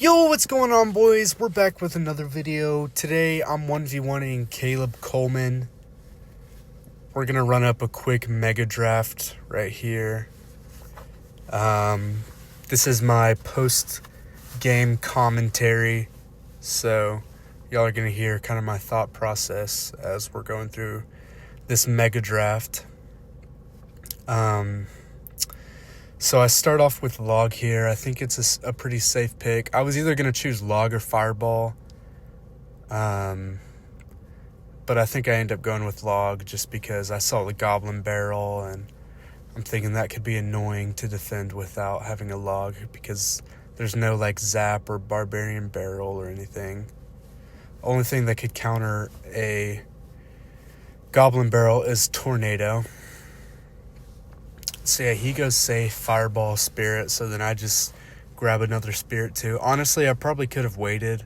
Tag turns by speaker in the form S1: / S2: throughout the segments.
S1: Yo, what's going on, boys? We're back with another video. Today, I'm 1v1ing Caleb Coleman. We're going to run up a quick mega draft right here. This is my post-game commentary. So, y'all are going to hear kind of my thought process as we're going through this mega draft. So I start off with Log here. I think it's a pretty safe pick. I was either going to choose Log or Fireball. But I think I end up going with Log just because I saw the Goblin Barrel, and I'm thinking that could be annoying to defend without having a Log because there's no like Zap or Barbarian Barrel or anything. Only thing that could counter a Goblin Barrel is Tornado. So yeah, he goes safe, Fireball, Spirit, so then I just grab another Spirit too. Honestly, I probably could have waited.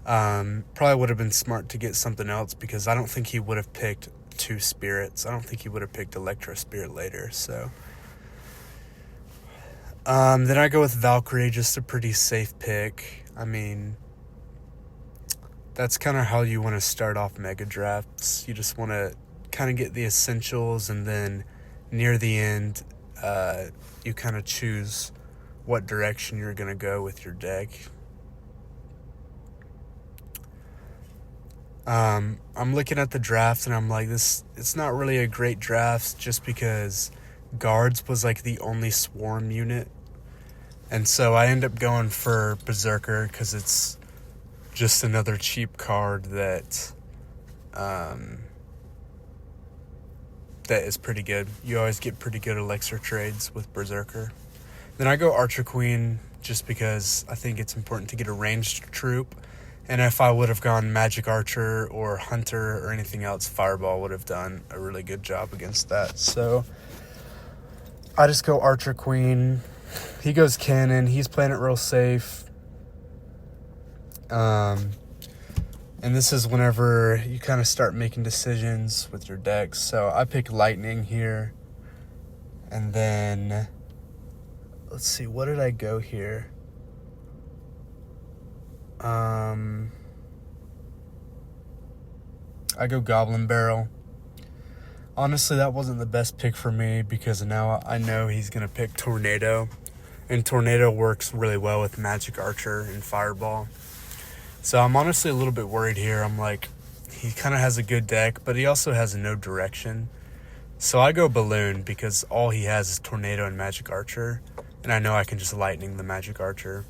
S1: Probably would have been smart to get something else because I don't think he would have picked two Spirits. I don't think he would have picked Electro Spirit later, so. Then I go with Valkyrie, just a pretty safe pick. I mean, that's kind of how you want to start off mega drafts. You just want to kind of get the essentials, and then near the end, you kind of choose what direction you're going to go with your deck. I'm looking at the draft and I'm like, it's not really a great draft just because Guards was like the only Swarm unit. And so I end up going for Berserker because it's just another cheap card that is pretty good. You always get pretty good elixir trades with Berserker. Then I go Archer Queen just because I think it's important to get a ranged troop. And if I would have gone Magic Archer or Hunter or anything else, Fireball would have done a really good job against that. So I just go Archer Queen. He goes Cannon. He's playing it real safe. And this is whenever you kind of start making decisions with your decks. So I pick Lightning here. And then, let's see, what did I go here? I go Goblin Barrel. Honestly, that wasn't the best pick for me because now I know he's going to pick Tornado. And Tornado works really well with Magic Archer and Fireball. So I'm honestly a little bit worried here. I'm like, he kind of has a good deck, but he also has no direction. So I go Balloon because all he has is Tornado and Magic Archer. And I know I can just Lightning the Magic Archer.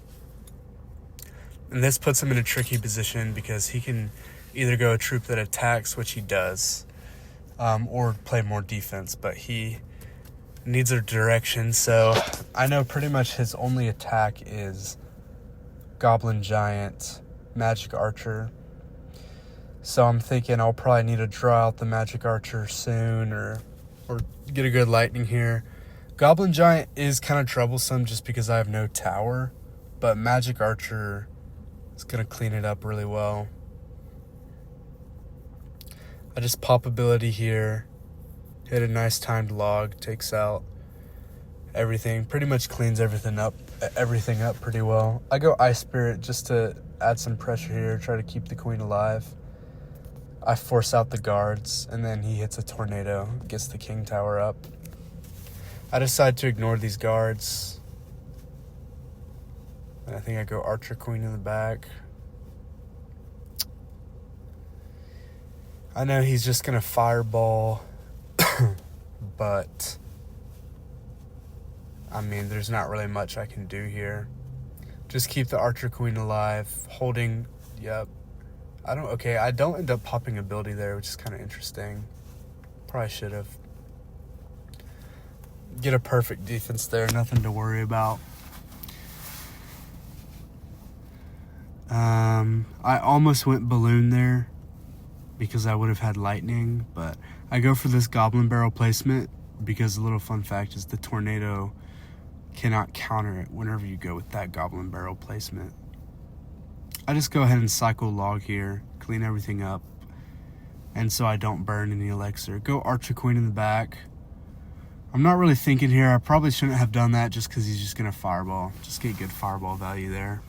S1: And this puts him in a tricky position because he can either go a troop that attacks, which he does, or play more defense. But he needs a direction. So I know pretty much his only attack is Goblin Giant, Magic Archer. So I'm thinking I'll probably need to draw out the Magic Archer soon or get a good Lightning here. Goblin Giant is kind of troublesome just because I have no tower, but Magic Archer is going to clean it up really well. I just pop ability here, hit a nice timed Log, takes out everything, pretty much cleans everything up pretty well. I go Ice Spirit just to add some pressure here, try to keep the Queen alive. I force out the Guards, and then he hits a Tornado, gets the King Tower up. I decide to ignore these Guards. And I think I go Archer Queen in the back. I know he's just going to Fireball, but I mean, there's not really much I can do here. Just keep the Archer Queen alive, holding, yep. I don't end up popping ability there, which is kind of interesting. Probably should have. Get a perfect defense there, nothing to worry about. I almost went Balloon there because I would have had Lightning, but I go for this Goblin Barrel placement because a little fun fact is the Tornado cannot counter it whenever you go with that Goblin Barrel placement. I just go ahead and cycle Log here, clean everything up, and so I don't burn any elixir. Go Archer Queen in the back. I'm not really thinking here. I probably shouldn't have done that just because he's just going to Fireball. Just get good Fireball value there.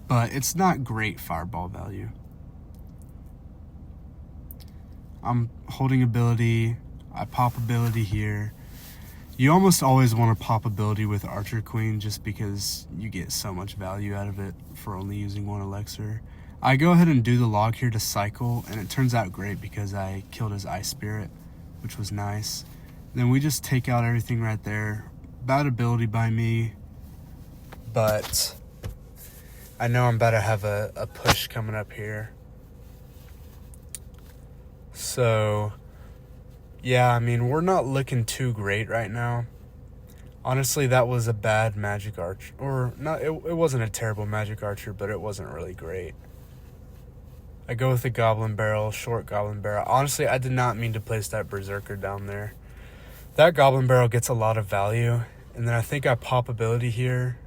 S1: but it's not great fireball value. I'm holding ability. I pop ability here. You almost always want to pop ability with Archer Queen just because you get so much value out of it for only using one elixir. I go ahead and do the log here to cycle, and it turns out great because I killed his Ice Spirit, which was nice. Then we just take out everything right there. Bad ability by me, but I know I'm about to have a push coming up here. So, yeah, I mean, we're not looking too great right now. Honestly, that was a bad Magic Archer. Or, not, it wasn't a terrible Magic Archer, but it wasn't really great. I go with the Goblin Barrel, short Goblin Barrel. Honestly, I did not mean to place that Berserker down there. That Goblin Barrel gets a lot of value. And then I think I pop ability here.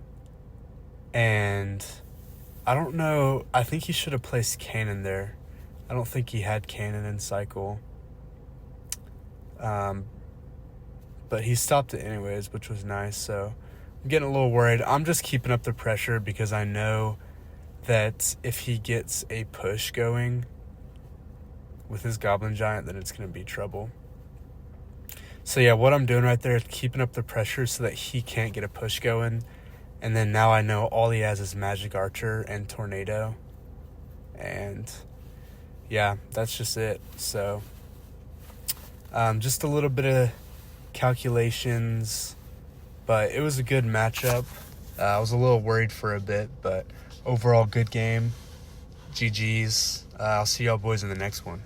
S1: And I don't know. I think he should have placed Cannon there. I don't think he had Cannon in cycle. But he stopped it anyways, which was nice. So I'm getting a little worried. I'm just keeping up the pressure because I know that if he gets a push going with his Goblin Giant, then it's going to be trouble. So yeah, what I'm doing right there is keeping up the pressure so that he can't get a push going. And then now I know all he has is Magic Archer and Tornado. And yeah, that's just it. So just a little bit of calculations, but it was a good matchup. I was a little worried for a bit, but overall good game. GG's. I'll see y'all boys in the next one.